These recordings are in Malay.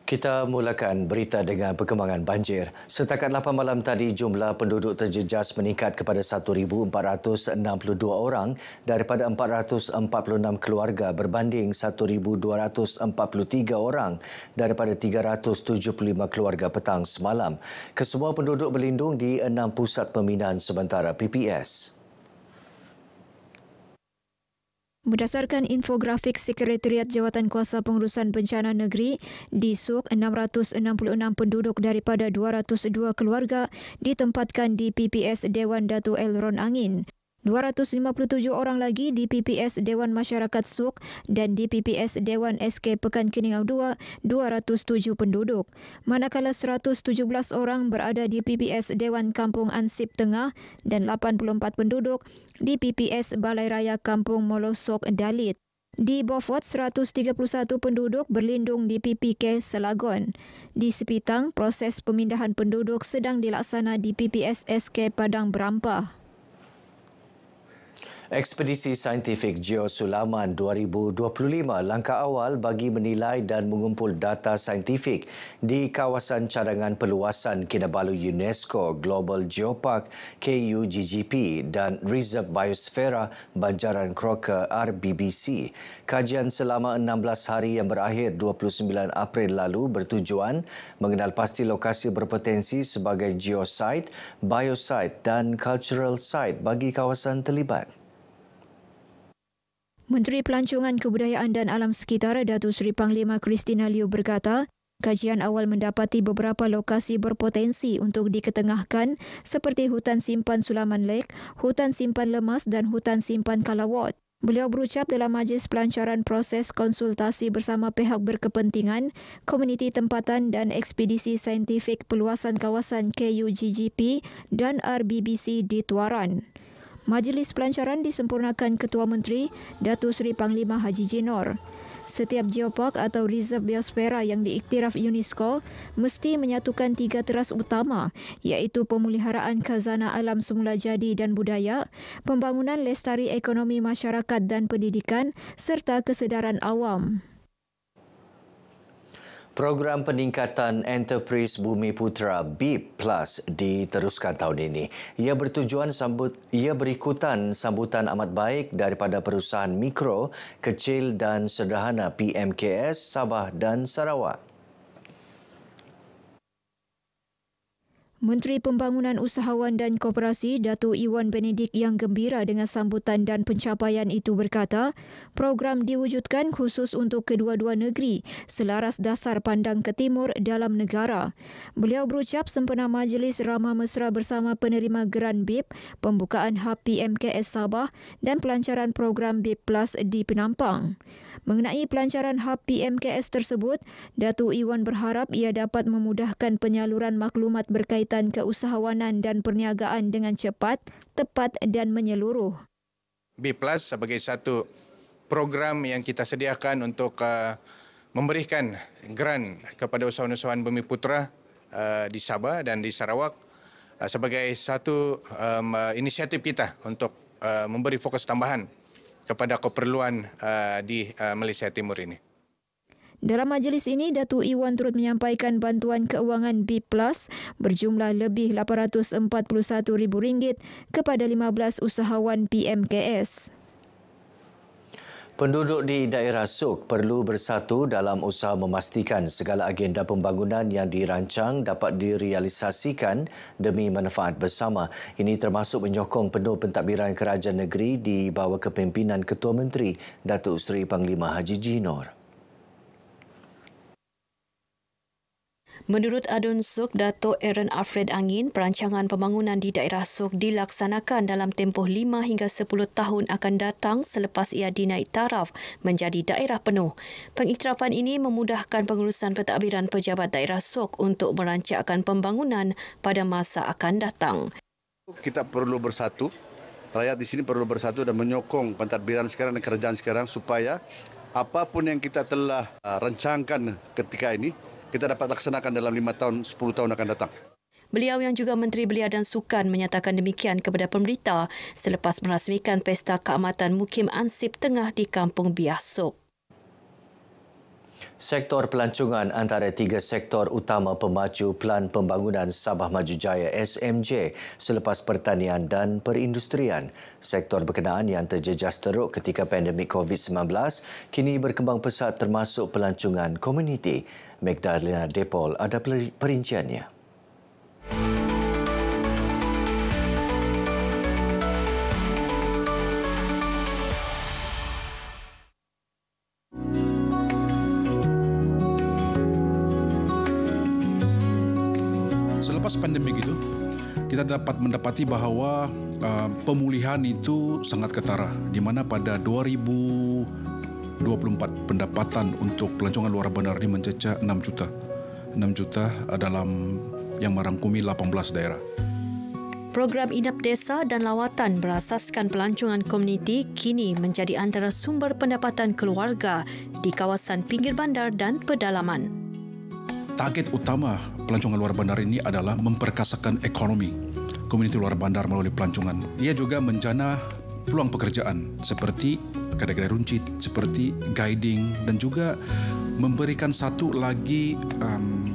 Kita mulakan berita dengan perkembangan banjir. Setakat 8 malam tadi, jumlah penduduk terjejas meningkat kepada 1,462 orang daripada 446 keluarga berbanding 1,243 orang daripada 375 keluarga petang semalam. Kesemua penduduk berlindung di 6 pusat pembinaan sementara PPS. Berdasarkan infografik Sekretariat Jawatankuasa Pengurusan Bencana Negeri, di Suk 666 penduduk daripada 202 keluarga ditempatkan di PPS Dewan Dato' Elron Angin. 257 orang lagi di PPS Dewan Masyarakat Suk dan di PPS Dewan SK Pekan Keningau 2, 207 penduduk. Manakala 117 orang berada di PPS Dewan Kampung Ansip Tengah dan 84 penduduk di PPS Balai Raya Kampung Molosok Dalit. Di Beaufort, 131 penduduk berlindung di PPK Selagon. Di Sepitang, proses pemindahan penduduk sedang dilaksana di PPS SK Padang Berampah. Ekspedisi Saintifik Geosulaman 2025 langkah awal bagi menilai dan mengumpul data saintifik di kawasan cadangan perluasan Kinabalu UNESCO Global Geopark KUGGP dan Reserve Biosfera Banjaran Croker RBBC. Kajian selama 16 hari yang berakhir 29 April lalu bertujuan mengenal pasti lokasi berpotensi sebagai geosite, biosite dan cultural site bagi kawasan terlibat. Menteri Pelancongan Kebudayaan dan Alam Sekitar Datuk Seri Panglima Christina Liew berkata, kajian awal mendapati beberapa lokasi berpotensi untuk diketengahkan seperti Hutan Simpan Sulaman Lake, Hutan Simpan Lemas dan Hutan Simpan Kalawat. Beliau berucap dalam majlis pelancaran proses konsultasi bersama pihak berkepentingan, komuniti tempatan dan ekspedisi saintifik perluasan kawasan KUGGP dan RBBC di Tuaran. Majlis pelancaran disempurnakan Ketua Menteri Datuk Seri Panglima Haji Jinor. Setiap geopark atau reserve biosfera yang diiktiraf UNESCO mesti menyatukan 3 teras utama iaitu pemeliharaan khazanah alam semula jadi dan budaya, pembangunan lestari ekonomi masyarakat dan pendidikan serta kesedaran awam. Program peningkatan Enterprise Bumi Putra BIP Plus diteruskan tahun ini. Ia berikutan sambutan amat baik daripada perusahaan mikro, kecil dan sederhana PMKS Sabah dan Sarawak. Menteri Pembangunan Usahawan dan Koperasi Datuk Iwan Benedik yang gembira dengan sambutan dan pencapaian itu berkata, program diwujudkan khusus untuk kedua-dua negeri selaras dasar pandang ke timur dalam negara. Beliau berucap sempena majlis ramah mesra bersama penerima geran BIP, pembukaan hub PMKS Sabah dan pelancaran program BIP Plus di Penampang. Mengenai pelancaran hub PMKS tersebut, Datuk Iwan berharap ia dapat memudahkan penyaluran maklumat berkaitan keusahawanan dan perniagaan dengan cepat, tepat dan menyeluruh. BIP Plus sebagai satu program yang kita sediakan untuk memberikan geran kepada usahawan-usahawan Bumi Putra di Sabah dan di Sarawak sebagai satu inisiatif kita untuk memberi fokus tambahan kepada keperluan di Malaysia Timur ini. Dalam majlis ini, Datuk Iwan turut menyampaikan bantuan keuangan BIP Plus berjumlah lebih RM841,000 kepada 15 usahawan PMKS. Penduduk di daerah Suk perlu bersatu dalam usaha memastikan segala agenda pembangunan yang dirancang dapat direalisasikan demi manfaat bersama. Ini termasuk menyokong penuh pentadbiran kerajaan negeri di bawah kepimpinan Ketua Menteri Datuk Seri Panglima Haji Jinor. Menurut Adun Suk, Dato' Aaron Alfred Angin, perancangan pembangunan di daerah Suk dilaksanakan dalam tempoh 5 hingga 10 tahun akan datang selepas ia dinaik taraf menjadi daerah penuh. Pengiktirafan ini memudahkan pengurusan pentadbiran pejabat daerah Suk untuk merancangkan pembangunan pada masa akan datang. Kita perlu bersatu, rakyat di sini perlu bersatu dan menyokong pentadbiran sekarang dan kerajaan sekarang supaya apapun yang kita telah rancangkan ketika ini, kita dapat laksanakan dalam 5 tahun, 10 tahun akan datang. Beliau yang juga Menteri Belia dan Sukan menyatakan demikian kepada pemberita selepas merasmikan Pesta Keamatan Mukim Ansip Tengah di Kampung Biah Suk. Sektor pelancongan antara tiga sektor utama pemacu Pelan Pembangunan Sabah Maju Jaya SMJ selepas pertanian dan perindustrian. Sektor berkenaan yang terjejas teruk ketika pandemik COVID-19 kini berkembang pesat termasuk pelancongan komuniti. Magdalena Depol ada perinciannya. Selepas pandemik itu, kita dapat mendapati bahawa pemulihan itu sangat ketara, di mana pada 2024 pendapatan untuk pelancongan luar bandar ini mencecah 6 juta. 6 juta dalam yang merangkumi 18 daerah. Program Inap Desa dan Lawatan berasaskan pelancongan komuniti kini menjadi antara sumber pendapatan keluarga di kawasan pinggir bandar dan pedalaman. Target utama pelancongan luar bandar ini adalah memperkasakan ekonomi komuniti luar bandar melalui pelancongan. Ia juga menjana peluang pekerjaan seperti kedai-kedai runcit, seperti guiding dan juga memberikan satu lagi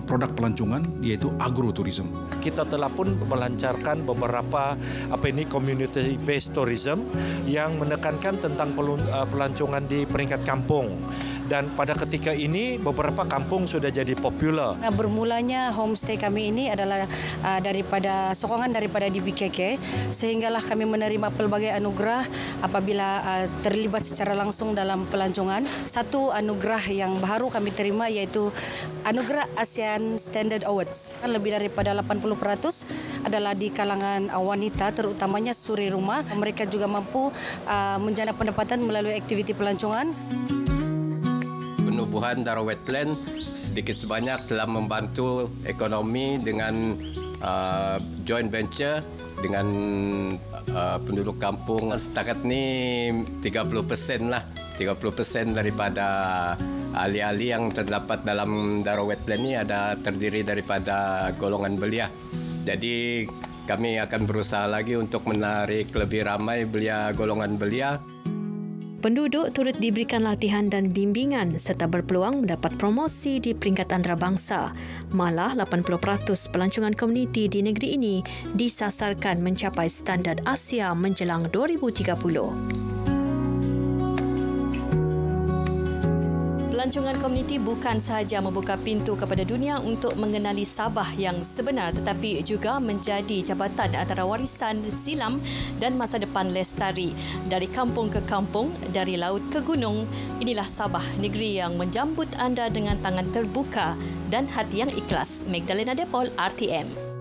produk pelancongan iaitu agroturism. Kita telah pun melancarkan beberapa community based tourism yang menekankan tentang pelancongan di peringkat kampung. Dan pada ketika ini beberapa kampung sudah jadi popular. Bermulanya homestay kami ini adalah daripada sokongan daripada DBKK, sehinggalah kami menerima pelbagai anugerah apabila terlibat secara langsung dalam pelancongan. Satu anugerah yang baru kami terima iaitu anugerah ASEAN Standard Awards. Lebih daripada 80% adalah di kalangan wanita, terutamanya suri rumah. Mereka juga mampu menjana pendapatan melalui aktiviti pelancongan. Penubuhan darah wetland sedikit sebanyak telah membantu ekonomi dengan joint venture dengan penduduk kampung. Setakat ni 30% lah. 30% daripada ahli-ahli yang terdapat dalam darah wetland ni ada terdiri daripada golongan belia. Jadi kami akan berusaha lagi untuk menarik lebih ramai belia golongan belia. Penduduk turut diberikan latihan dan bimbingan serta berpeluang mendapat promosi di peringkat antarabangsa. Malah 80% pelancongan komuniti di negeri ini disasarkan mencapai standard Asia menjelang 2030. Pelancongan komuniti bukan sahaja membuka pintu kepada dunia untuk mengenali Sabah yang sebenar, tetapi juga menjadi jabatan antara warisan silam dan masa depan lestari. Dari kampung ke kampung, dari laut ke gunung, inilah Sabah, negeri yang menjambut anda dengan tangan terbuka dan hati yang ikhlas. Magdalena Depol, RTM.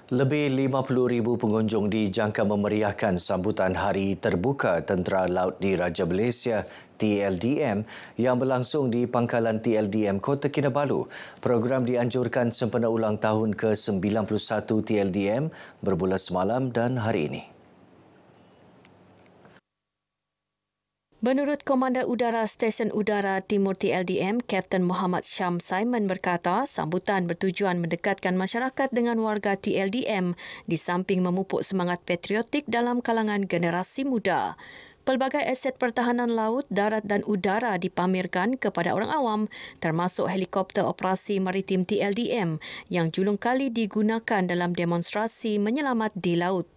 Lebih 50,000 pengunjung dijangka memeriahkan sambutan Hari Terbuka Tentera Laut Diraja Malaysia TLDM yang berlangsung di Pangkalan TLDM Kota Kinabalu. Program dianjurkan sempena ulang tahun ke-91 TLDM bermula semalam dan hari ini. Menurut Komandan Udara Stesen Udara Timur TLDM, Kapten Muhammad Syam Simon berkata, sambutan bertujuan mendekatkan masyarakat dengan warga TLDM di samping memupuk semangat patriotik dalam kalangan generasi muda. Pelbagai aset pertahanan laut, darat dan udara dipamerkan kepada orang awam, termasuk helikopter operasi maritim TLDM yang julung kali digunakan dalam demonstrasi menyelamat di laut.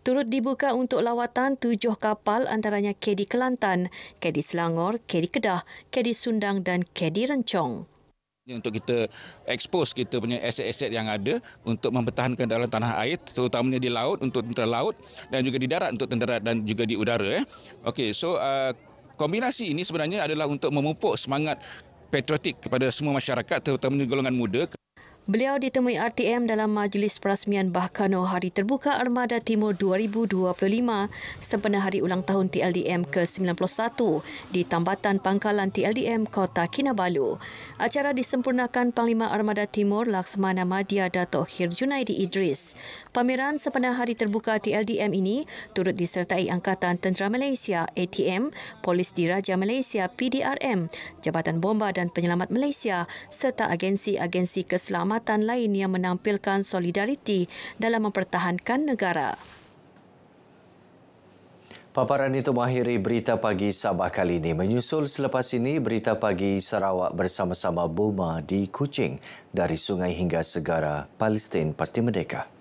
Turut dibuka untuk lawatan 7 kapal antaranya KD Kelantan, KD Selangor, KD Kedah, KD Sundang dan KD Rencong. Untuk kita expose kita punya aset-aset yang ada untuk mempertahankan dalam tanah air, terutamanya di laut untuk tentera laut dan juga di darat untuk tentera dan juga di udara. Okey, so kombinasi ini sebenarnya adalah untuk memupuk semangat patriotik kepada semua masyarakat, terutamanya golongan muda. Beliau ditemui RTM dalam Majlis Perasmian Bahkano Hari Terbuka Armada Timur 2025 sempena Hari Ulang Tahun TLDM ke-91 di Tambatan Pangkalan TLDM Kota Kinabalu. Acara disempurnakan Panglima Armada Timur Laksamana Madya Datuk Khir Junaidi Idris. Pameran sempena Hari Terbuka TLDM ini turut disertai Angkatan Tentera Malaysia ATM, Polis Diraja Malaysia PDRM, Jabatan Bomba dan Penyelamat Malaysia serta agensi-agensi keselamatan lain yang menampilkan solidariti dalam mempertahankan negara. Paparan itu mengakhiri Berita Pagi Sabah kali ini. Menyusul selepas ini, Berita Pagi Sarawak bersama-sama Boma di Kuching dari sungai hingga segara Palestin pasti merdeka.